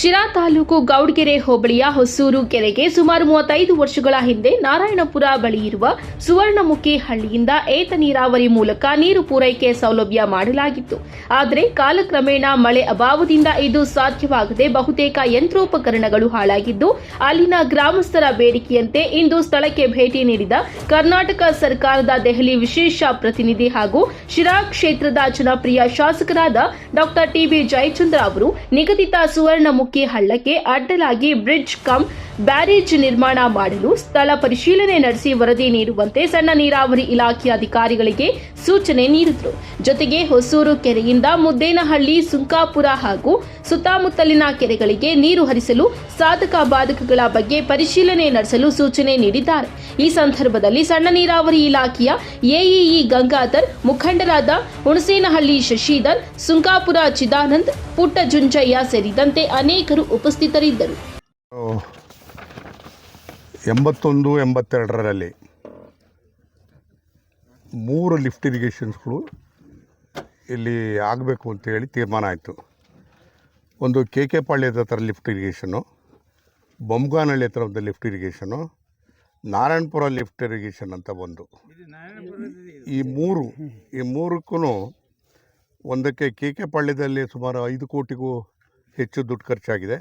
ಶಿರಾ ತಾಲೂಕು ಗೌಡ್ಗೆರೆ ಹೋಬಳಿಯ ಹೊಸೂರು ಕೆರೆಗೆ ಸುಮಾರು 35 ವರ್ಷಗಳ ಹಿಂದೆ ನಾರಾಯಣಪುರ ಬಳಿ ಇರುವ ಸುವರ್ಣಮುಖಿ ಹಳ್ಳಿಯಿಂದ ಏತ ನೀರಾವರಿ ಮೂಲಕ ನೀರು ಪೂರೈಕೆ ಸೌಲಭ್ಯ ಮಾಡಲಾಗಿತ್ತು. ಆದರೆ ಕಾಲಕ್ರಮೇಣ ಮಳೆ ಅಭಾವದಿಂದ ಇದು ಸಾಧ್ಯವಾಗದೆ ಬಹುತೇಕ ಯಂತ್ರೋಪಕರಣಗಳು ಹಾಳಾಗಿದ್ದು, ಅಲ್ಲಿನ ಗ್ರಾಮಸ್ಥರ ಬೇಡಿಕೆಯಂತೆ ಇಂದು ಸ್ಥಳಕ್ಕೆ ಭೇಟಿ ನೀಡಿದ ಕರ್ನಾಟಕ ಸರ್ಕಾರದ ದೆಹಲಿ ವಿಶೇಷ ಪ್ರತಿನಿಧಿ ಹಾಗೂ ಶಿರಾ ಕ್ಷೇತ್ರದ ಜನಪ್ರಿಯ ಶಾಸಕರಾದ ಡಾ ಟಿ.ಬಿ. ಜಯಚಂದ್ರ ಅವರು ನಿಗದಿತ ಸುವರ್ಣಮುಖಿ ಹಳ್ಳಕ್ಕೆ ಅಡ್ಡಲಾಗಿ ಬ್ರಿಡ್ಜ್ ಕಮ್ ಬ್ಯಾರೇಜ್ ನಿರ್ಮಾಣ ಮಾಡಲು ಸ್ಥಳ ಪರಿಶೀಲನೆ ನಡೆಸಿ ವರದಿ ನೀಡುವಂತೆ ಸಣ್ಣ ನೀರಾವರಿ ಇಲಾಖೆಯ ಅಧಿಕಾರಿಗಳಿಗೆ ಸೂಚನೆ ನೀಡಿದರು. ಜೊತೆಗೆ ಹೊಸೂರು ಕೆರೆಯಿಂದ ಮುದ್ದೇನಹಳ್ಳಿ, ಸುಂಕಾಪುರ ಹಾಗೂ ಸುತ್ತಮುತ್ತಲಿನ ಕೆರೆಗಳಿಗೆ ನೀರು ಹರಿಸಲು ಸಾಧಕ ಬಾಧಕಗಳ ಬಗ್ಗೆ ಪರಿಶೀಲನೆ ನಡೆಸಲು ಸೂಚನೆ ನೀಡಿದ್ದಾರೆ. ಈ ಸಂದರ್ಭದಲ್ಲಿ ಸಣ್ಣ ನೀರಾವರಿ ಇಲಾಖೆಯ ಎಇಇ ಗಂಗಾಧರ್, ಮುಖಂಡರಾದ ಹುಣಸೇನಹಳ್ಳಿ ಶಶಿಧರ್, ಸುಂಕಾಪುರ ಚಿದಾನಂದ್, ಪುಟ್ಟಜುಂಜಯ್ಯ ಸೇರಿದಂತೆ ಅನೇಕರು ಉಪಸ್ಥಿತರಿದ್ದರು. 81-82ರಲ್ಲಿ 3 ಲಿಫ್ಟ್ ಇರಿಗೇಷನ್ಸ್ಗಳು ಇಲ್ಲಿ ಆಗಬೇಕು ಅಂತೇಳಿ ತೀರ್ಮಾನ ಆಯಿತು. ಒಂದು ಕೆ ಪಾಳ್ಯದ ಹತ್ರ ಲಿಫ್ಟ್ ಇರಿಗೇಷನ್ನು, ಬೊಮ್ಮಗಾನಹಳ್ಳಿ ಹತ್ರ ಒಂದು lift irrigation, Narayanapura lift irrigation ಅಂತ ಒಂದು. ಈ ಮೂರಕ್ಕೂ ಒಂದಕ್ಕೆ ಕೆ ಪಾಳ್ಯದಲ್ಲಿ ಸುಮಾರು 5 ಕೋಟಿಗೂ ಹೆಚ್ಚು ದುಡ್ಡು ಖರ್ಚಾಗಿದೆ.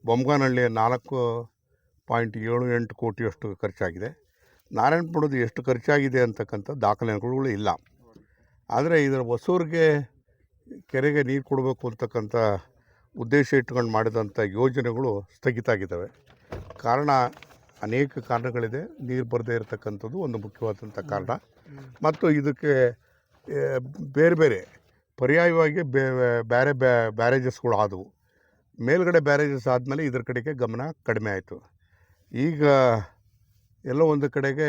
ಬೊಮ್ಮಗಾನಹಳ್ಳಿ 4.78 ಕೋಟಿಯಷ್ಟು ಖರ್ಚಾಗಿದೆ. ನಾರಾಯಣಪುರದ ಎಷ್ಟು ಖರ್ಚಾಗಿದೆ ಅಂತಕ್ಕಂಥ ದಾಖಲೆಗಳು ಇಲ್ಲ. ಆದರೆ ಇದರ ಹೊಸೂರಿಗೆ ಕೆರೆಗೆ ನೀರು ಕೊಡಬೇಕು ಅಂತಕ್ಕಂಥ ಉದ್ದೇಶ ಇಟ್ಕೊಂಡು ಮಾಡಿದಂಥ ಯೋಜನೆಗಳು ಸ್ಥಗಿತ ಆಗಿದ್ದಾವೆ. ಅನೇಕ ಕಾರಣಗಳಿದೆ. ನೀರು ಬರದೇ ಇರತಕ್ಕಂಥದ್ದು ಒಂದು ಮುಖ್ಯವಾದಂಥ ಕಾರಣ. ಮತ್ತು ಇದಕ್ಕೆ ಬೇರೆ ಬೇರೆ ಪರ್ಯಾಯವಾಗಿ ಬೇರೆ ಬ್ಯಾರೇಜಸ್ಗಳು ಆದವು. ಮೇಲ್ಗಡೆ ಬ್ಯಾರೇಜಸ್ ಆದಮೇಲೆ ಇದರ ಕಡೆಗೆ ಗಮನ ಕಡಿಮೆ ಆಯಿತು. ಈಗ ಎಲ್ಲೋ ಒಂದು ಕಡೆಗೆ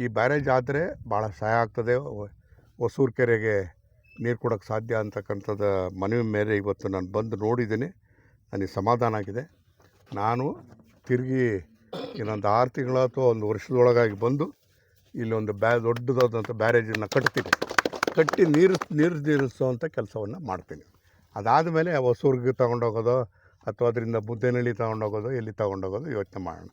ಈ ಬ್ಯಾರೇಜ್ ಆದರೆ ಭಾಳ ಸಹಾಯ ಆಗ್ತದೆ, ಹೊಸೂರು ಕೆರೆಗೆ ನೀರು ಕೊಡೋಕ್ಕೆ ಸಾಧ್ಯ ಅಂತಕ್ಕಂಥದ್ದು ಮನವಿ ಮೇಲೆ ಇವತ್ತು ನಾನು ಬಂದು ನೋಡಿದ್ದೀನಿ. ನನಗೆ ಸಮಾಧಾನ ಆಗಿದೆ. ನಾನು ತಿರುಗಿ ಇನ್ನೊಂದು 6 ತಿಂಗಳ ಅಥವಾ 1 ವರ್ಷದೊಳಗಾಗಿ ಬಂದು ಇಲ್ಲೊಂದು ದೊಡ್ಡದಾದಂಥ ಬ್ಯಾರೇಜನ್ನು ಕಟ್ಟಿ ನೀರು ನಿಲ್ಲಿಸುವಂಥ ಕೆಲಸವನ್ನು ಮಾಡ್ತೀನಿ. ಅದಾದ ಮೇಲೆ ಹೊಸೂರಿಗೆ ತಗೊಂಡೋಗೋದು ಅಥವಾ ಅದರಿಂದ ಮುದ್ದೇನಹಳ್ಳಿ ತಗೊಂಡೋಗೋದು, ಎಲ್ಲಿ ತಗೊಂಡೋಗೋದು ಯೋಚನೆ ಮಾಡೋಣ.